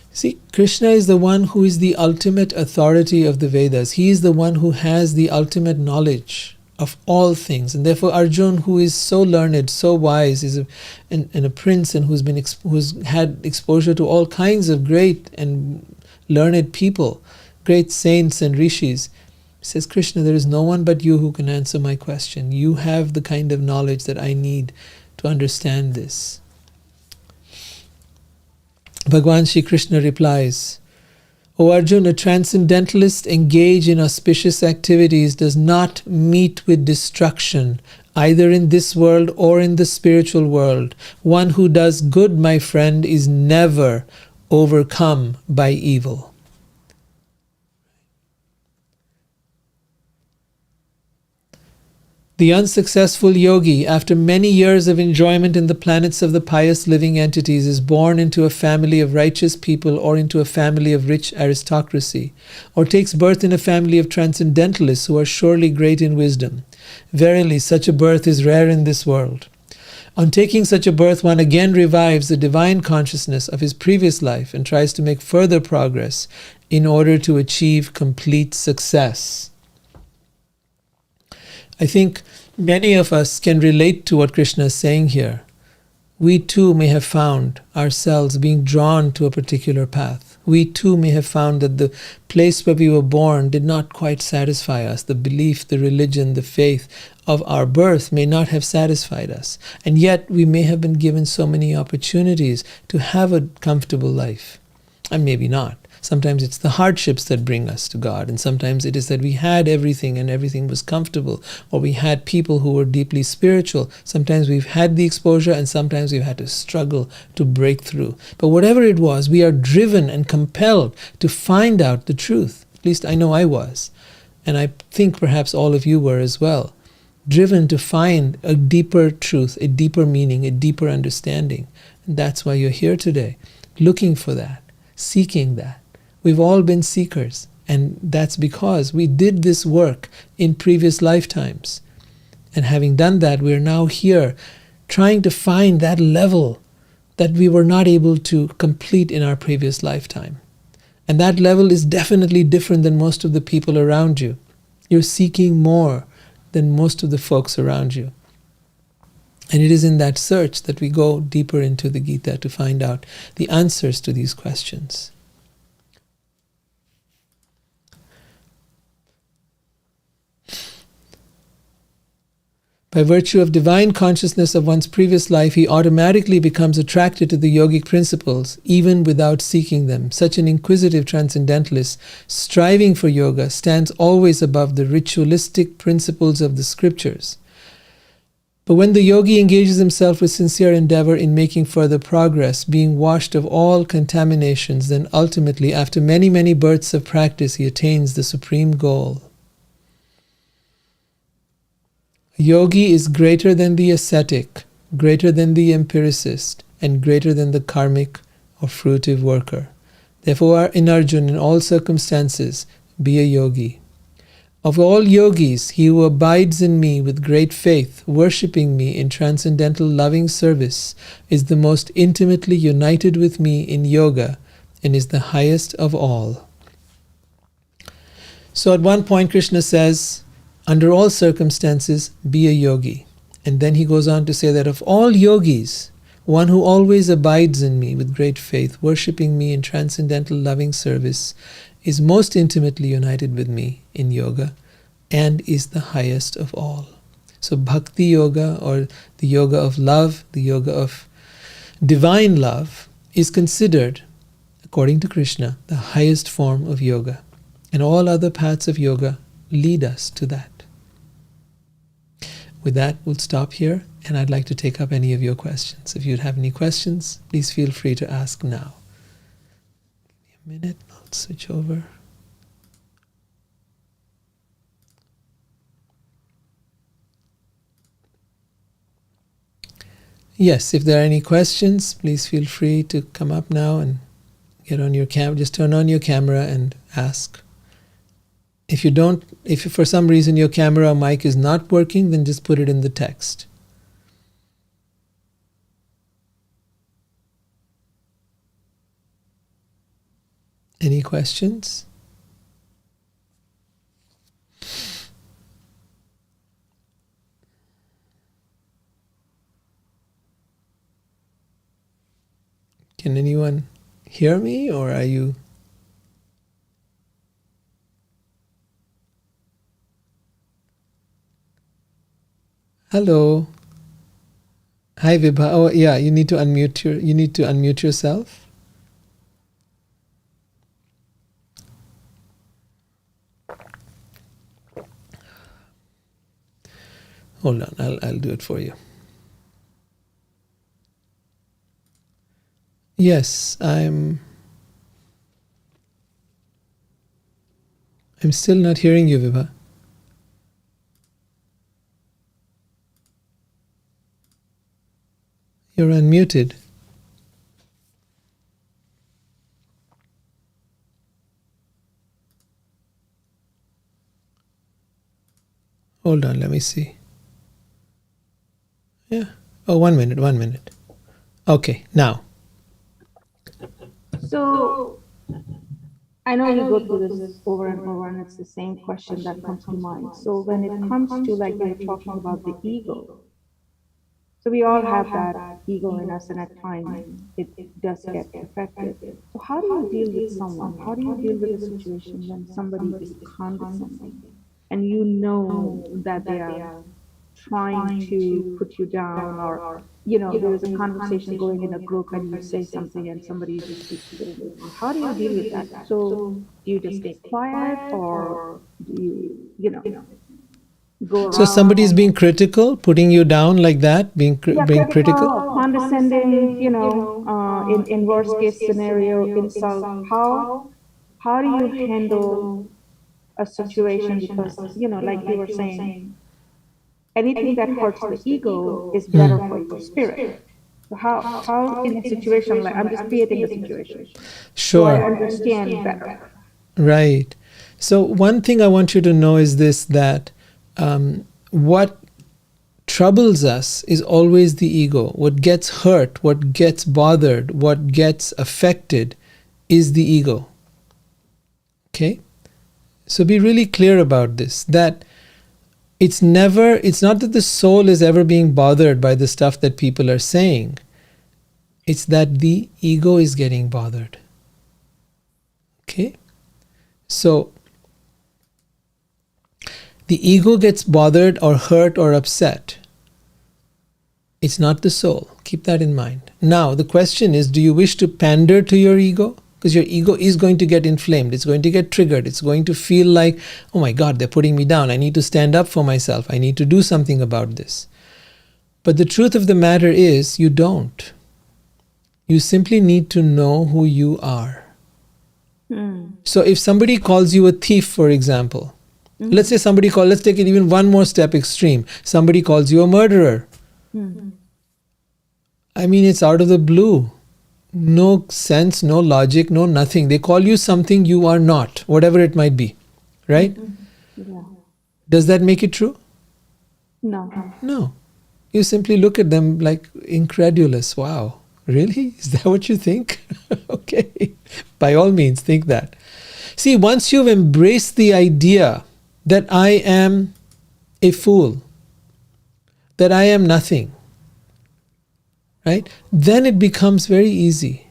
[SPEAKER 1] See, Krishna is the one who is the ultimate authority of the Vedas. He is the one who has the ultimate knowledge of all things, and therefore Arjun, who is so learned, so wise, is a prince and who's had exposure to all kinds of great and learned people, great saints and rishis, says, Krishna, there is no one but you who can answer my question. You have the kind of knowledge that I need to understand this. Bhagavan Shri Krishna replies, O Arjun, a transcendentalist engaged in auspicious activities does not meet with destruction, either in this world or in the spiritual world. One who does good, my friend, is never overcome by evil. The unsuccessful yogi, after many years of enjoyment in the planets of the pious living entities, is born into a family of righteous people or into a family of rich aristocracy, or takes birth in a family of transcendentalists who are surely great in wisdom. Verily, such a birth is rare in this world. On taking such a birth, one again revives the divine consciousness of his previous life and tries to make further progress in order to achieve complete success. I think many of us can relate to what Krishna is saying here. We too may have found ourselves being drawn to a particular path. We too may have found that the place where we were born did not quite satisfy us. The belief, the religion, the faith of our birth may not have satisfied us. And yet we may have been given so many opportunities to have a comfortable life. And maybe not. Sometimes it's the hardships that bring us to God, and sometimes it is that we had everything and everything was comfortable, or we had people who were deeply spiritual. Sometimes we've had the exposure, and sometimes we've had to struggle to break through. But whatever it was, we are driven and compelled to find out the truth. At least I know I was, and I think perhaps all of you were as well. Driven to find a deeper truth, a deeper meaning, a deeper understanding. And that's why you're here today, looking for that, seeking that. We've all been seekers, and that's because we did this work in previous lifetimes. And having done that, we're now here trying to find that level that we were not able to complete in our previous lifetime. And that level is definitely different than most of the people around you. You're seeking more than most of the folks around you. And it is in that search that we go deeper into the Gita to find out the answers to these questions. By virtue of divine consciousness of one's previous life, he automatically becomes attracted to the yogic principles, even without seeking them. Such an inquisitive transcendentalist, striving for yoga, stands always above the ritualistic principles of the scriptures. But when the yogi engages himself with sincere endeavor in making further progress, being washed of all contaminations, then ultimately, after many, many births of practice, he attains the supreme goal. A yogi is greater than the ascetic, greater than the empiricist, and greater than the karmic or fruitive worker. Therefore, in Arjuna, in all circumstances, be a yogi. Of all yogis, he who abides in me with great faith, worshipping me in transcendental loving service, is the most intimately united with me in yoga and is the highest of all. So at one point Krishna says, under all circumstances, be a yogi. And then he goes on to say that of all yogis, one who always abides in me with great faith, worshipping me in transcendental loving service, is most intimately united with me in yoga and is the highest of all. So bhakti yoga, or the yoga of love, the yoga of divine love, is considered, according to Krishna, the highest form of yoga. And all other paths of yoga lead us to that. With that, we'll stop here, and I'd like to take up any of your questions. If you'd have any questions, please feel free to ask now. Give me a minute, I'll switch over. Yes, if there are any questions, please feel free to come up now and get on your camera. Just turn on your camera and ask. If for some reason your camera or mic is not working, then just put it in the text. Any questions? Can anyone hear me, or are you? Hello. Hi Vibha. Oh yeah, you need to unmute yourself. Hold on, I'll do it for you. Yes, I'm still not hearing you, Vibha. You're unmuted. Hold on, let me see. Yeah. Oh, 1 minute. Okay, now.
[SPEAKER 2] So I know you go through this over and over, and it's the same question that comes to mind. So when it comes to, like, you're talking about the ego, so we all have that ego in us, and at times it does get affected. So how do you deal with someone? How do you deal with a situation when somebody is condescending and you know that they are trying to put you down, or there is a conversation going in a group and you say something and somebody just keeps putting you down? How do you deal with that? So do you just stay quiet, or do you go
[SPEAKER 1] So
[SPEAKER 2] around
[SPEAKER 1] somebody is
[SPEAKER 2] and
[SPEAKER 1] being critical, putting you down like that, being critical.
[SPEAKER 2] critical, condescending, in worst case scenario, insult? How do you handle a situation? Because, like you were saying, anything that hurts the ego is better for your spirit. So how in a situation, like, I'm just creating a situation, so I
[SPEAKER 1] Sure.
[SPEAKER 2] understand better.
[SPEAKER 1] Right. So one thing I want you to know is this, that what troubles us is always the ego. What gets hurt, what gets bothered, what gets affected is the ego. Okay? So be really clear about this, that it's not that the soul is ever being bothered by the stuff that people are saying. It's that the ego is getting bothered. Okay? So the ego gets bothered or hurt or upset It's not the soul. Keep that in mind. Now, the question is, do you wish to pander to your ego? Because your ego is going to get inflamed. It's going to get triggered. It's going to feel like, oh my God, they're putting me down. I need to stand up for myself. I need to do something about this. But the truth of the matter is, you don't. You simply need to know who you are. So if somebody calls you a thief, for example, let's say let's take it even one more step extreme. Somebody calls you a murderer. I mean, it's out of the blue. No sense, no logic, no nothing. They call you something you are not, whatever it might be. Right?
[SPEAKER 2] Yeah.
[SPEAKER 1] Does that make it true?
[SPEAKER 2] No.
[SPEAKER 1] No. You simply look at them like incredulous. Wow. Really? Is that what you think? Okay. By all means, think that. See, once you've embraced the idea that I am a fool, that I am nothing, right? Then it becomes very easy.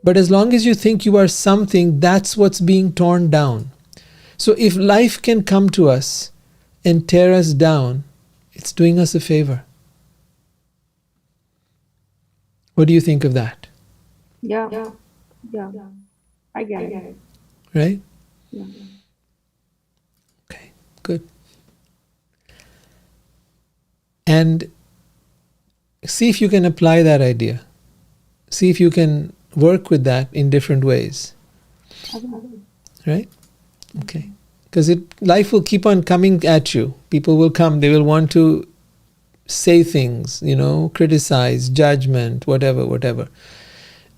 [SPEAKER 1] But as long as you think you are something, that's what's being torn down. So if life can come to us and tear us down, it's doing us a favor. What do you think of that?
[SPEAKER 2] Yeah. I get it.
[SPEAKER 1] Right?
[SPEAKER 2] Yeah.
[SPEAKER 1] Okay, good. And see if you can apply that idea. See if you can work with that in different ways. Right? Okay. Because life will keep on coming at you. People will come, they will want to say things, criticize, judgment, whatever.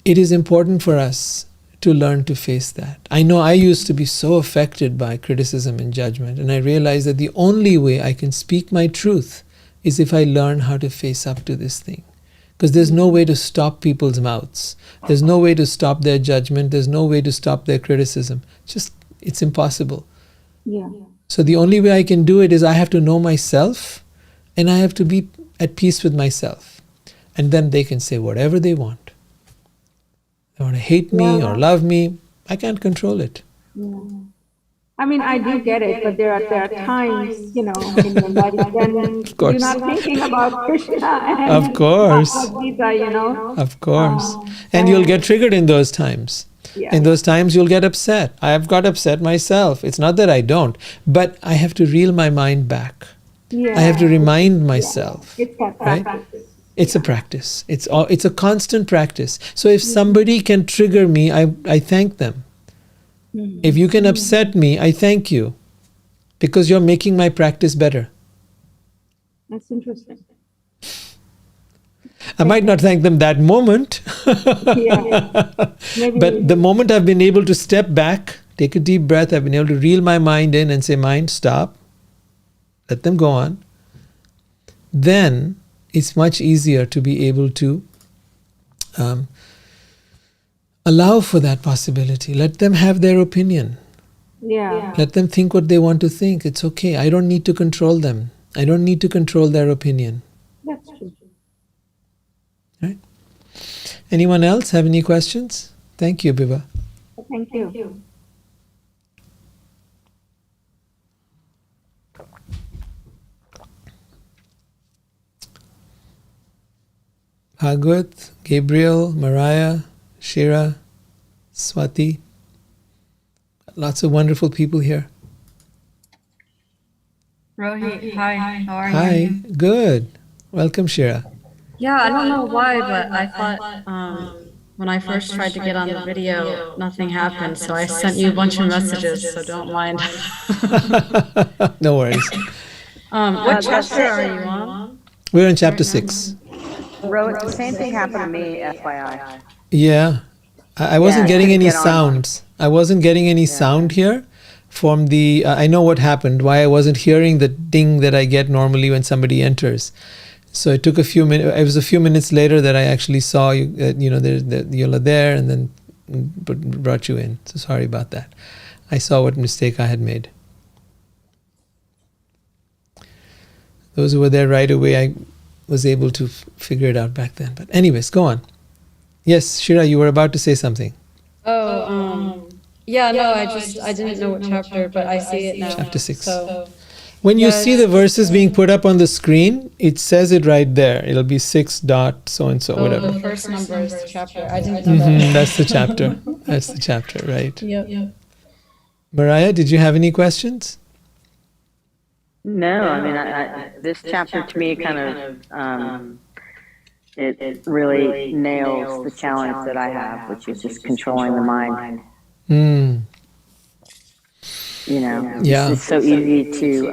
[SPEAKER 1] It is important for us to learn to face that. I know I used to be so affected by criticism and judgment, and I realized that the only way I can speak my truth is if I learn how to face up to this thing. Because there's no way to stop people's mouths. There's no way to stop their judgment. There's no way to stop their criticism. It's impossible.
[SPEAKER 2] Yeah.
[SPEAKER 1] So the only way I can do it is I have to know myself, and I have to be at peace with myself. And then they can say whatever they want. They want to hate me or love me. I can't control it.
[SPEAKER 2] Yeah. I mean, I do get it, but there are times, in your life when you're not thinking about Krishna and
[SPEAKER 1] of course.
[SPEAKER 2] Bhagavad Gita,
[SPEAKER 1] Of course. And you'll get triggered in those times.
[SPEAKER 2] Yeah.
[SPEAKER 1] In those times, you'll get upset. I have got upset myself. It's not that I don't, but I have to reel my mind back.
[SPEAKER 2] Yeah.
[SPEAKER 1] I have to remind myself.
[SPEAKER 2] It's that
[SPEAKER 1] right?
[SPEAKER 2] practice.
[SPEAKER 1] It's a practice. It's a constant practice. So if somebody can trigger me, I thank them. If you can upset me, I thank you, because you're making my practice better.
[SPEAKER 2] That's interesting.
[SPEAKER 1] I might not thank them that moment, but the moment I've been able to step back, take a deep breath, I've been able to reel my mind in and say, mind, stop, let them go on, then it's much easier to be able to allow for that possibility. Let them have their opinion.
[SPEAKER 2] Yeah.
[SPEAKER 1] Let them think what they want to think. It's okay. I don't need to control them. I don't need to control their opinion.
[SPEAKER 2] That's true.
[SPEAKER 1] Right? Anyone else have any questions? Thank you, Biba.
[SPEAKER 2] Thank you.
[SPEAKER 1] Bhagwat, Gabriel, Mariah, Shira, Swati. Lots of wonderful people here.
[SPEAKER 3] Rohit, hi, how are
[SPEAKER 1] Hi,
[SPEAKER 3] you?
[SPEAKER 1] good. Welcome, Shira.
[SPEAKER 3] Yeah, I don't know why, but I thought when I first tried to get on the video, nothing happened. So I sent you a bunch of messages, so don't mind.
[SPEAKER 1] No worries.
[SPEAKER 3] What chapter are you on?
[SPEAKER 1] We're in chapter 6.
[SPEAKER 4] Rohit, the same thing happened to me, FYI.
[SPEAKER 1] Yeah. I wasn't
[SPEAKER 4] Yeah,
[SPEAKER 1] getting
[SPEAKER 4] couldn't
[SPEAKER 1] any
[SPEAKER 4] get on.
[SPEAKER 1] sounds. I wasn't getting any sound here from the... I know what happened, why I wasn't hearing the ding that I get normally when somebody enters. So it took a few minutes. It was a few minutes later that I actually saw you. You're there, and then brought you in. So sorry about that. I saw what mistake I had made. Those who were there right away, I was able to figure it out back then. But anyways, go on. Yes, Shira, you were about to say something.
[SPEAKER 3] Oh, yeah, no, I didn't know what chapter, but I see it now.
[SPEAKER 1] Chapter 6.
[SPEAKER 3] So,
[SPEAKER 1] When you see the verses being put up on the screen, it says it right there. It'll be 6 dot so and so, whatever.
[SPEAKER 3] The first number is the chapter. I didn't know that.
[SPEAKER 1] That's the chapter. That's the chapter, right?
[SPEAKER 3] Yep.
[SPEAKER 1] Mariah, did you have any questions?
[SPEAKER 4] No, I mean, this chapter to me kind of, it really nails the challenge that I have, which is just controlling the mind. You know, it's so easy to.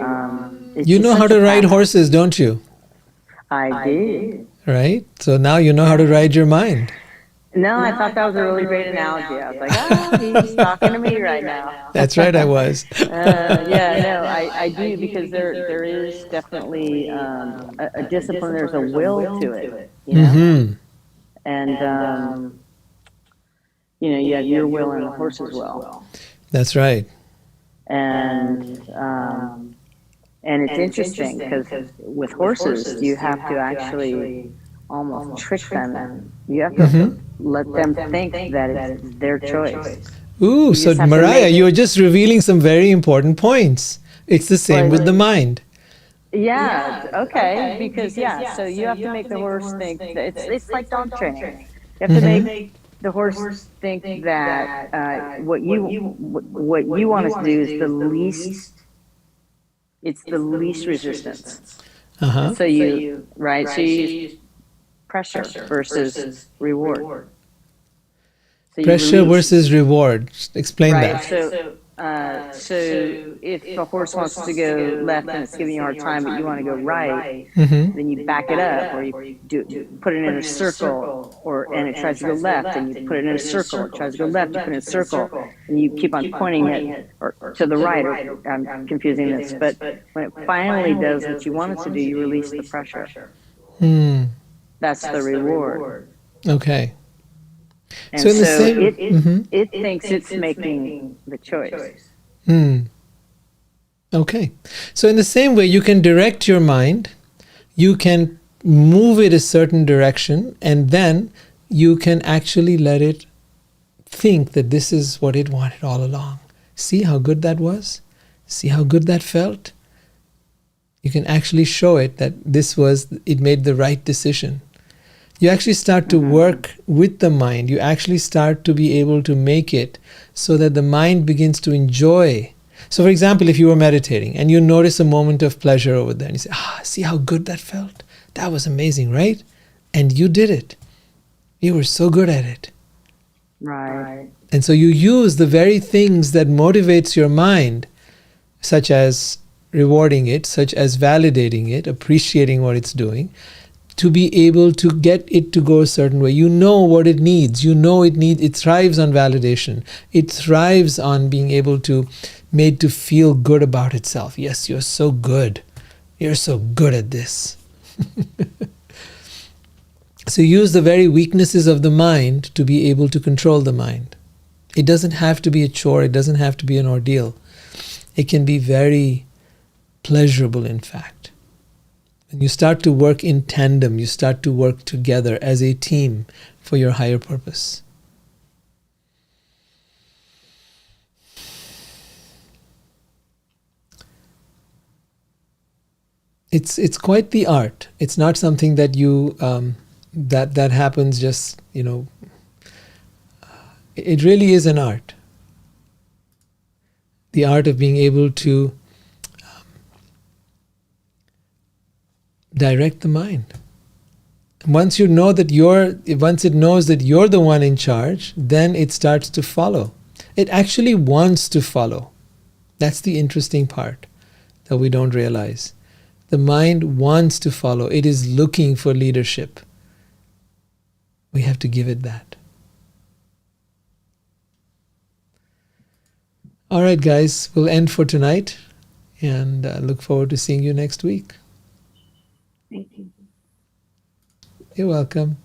[SPEAKER 1] You know how to ride horses, don't you?
[SPEAKER 4] I do.
[SPEAKER 1] Right? So now you know how to ride your mind.
[SPEAKER 4] No, I thought that was a really great analogy. I was like, he's talking to me right now.
[SPEAKER 1] That's right, I was.
[SPEAKER 4] I do, because there is definitely a discipline. There's a will to it, you know? And you have your will and the horse's will.
[SPEAKER 1] That's right.
[SPEAKER 4] And it's interesting because with horses, you have to actually almost trick them. You have to let them think that it's their choice.
[SPEAKER 1] Ooh, so Mariah, you're just revealing some very important points. It's the same with the mind.
[SPEAKER 4] Yeah, okay, because so you have to make the horse think that it's like dog training. You have to make the horse think that what you want us to do is the least. It's the least resistance. So you use pressure versus reward. So
[SPEAKER 1] pressure versus reward. Explain that.
[SPEAKER 4] So if a horse wants to go left and it's giving you a hard time, but you want to go right,
[SPEAKER 1] Mm-hmm.
[SPEAKER 4] then you back it up, or you put it in a circle, and it tries to go left, and you put it in a circle. It tries to go left, you put it in a circle, and you keep on pointing it or to the right. Or, I'm confusing this, but when it finally does what you want it to do, you release the pressure. That's the reward.
[SPEAKER 1] Okay.
[SPEAKER 4] And
[SPEAKER 1] So in the
[SPEAKER 4] so
[SPEAKER 1] same-
[SPEAKER 4] it thinks it's making the choice.
[SPEAKER 1] Okay. So in the same way, you can direct your mind, you can move it a certain direction, and then you can actually let it think that this is what it wanted all along. See how good that was? See how good that felt? You can actually show it that it made the right decision. You actually start to work with the mind. You actually start to be able to make it so that the mind begins to enjoy. So for example, if you were meditating and you notice a moment of pleasure over there and you say, see how good that felt? That was amazing, right? And you did it. You were so good at it.
[SPEAKER 4] Right.
[SPEAKER 1] And so you use the very things that motivates your mind, such as rewarding it, such as validating it, appreciating what it's doing, to be able to get it to go a certain way. You know what it needs. It thrives on validation. It thrives on being able to made to feel good about itself. Yes, you're so good. You're so good at this. So use the very weaknesses of the mind to be able to control the mind. It doesn't have to be a chore. It doesn't have to be an ordeal. It can be very pleasurable, in fact. When you start to work in tandem, you start to work together as a team for your higher purpose. It's quite the art. It's not something that you that happens just, it really is an art. The art of being able to direct the mind. Once it knows that you're the one in charge, then it starts to follow. It actually wants to follow. That's the interesting part that we don't realize. The mind wants to follow. It is looking for leadership. We have to give it that. All right, guys, we'll end for tonight and look forward to seeing you next week.
[SPEAKER 2] Thank you.
[SPEAKER 1] You're welcome.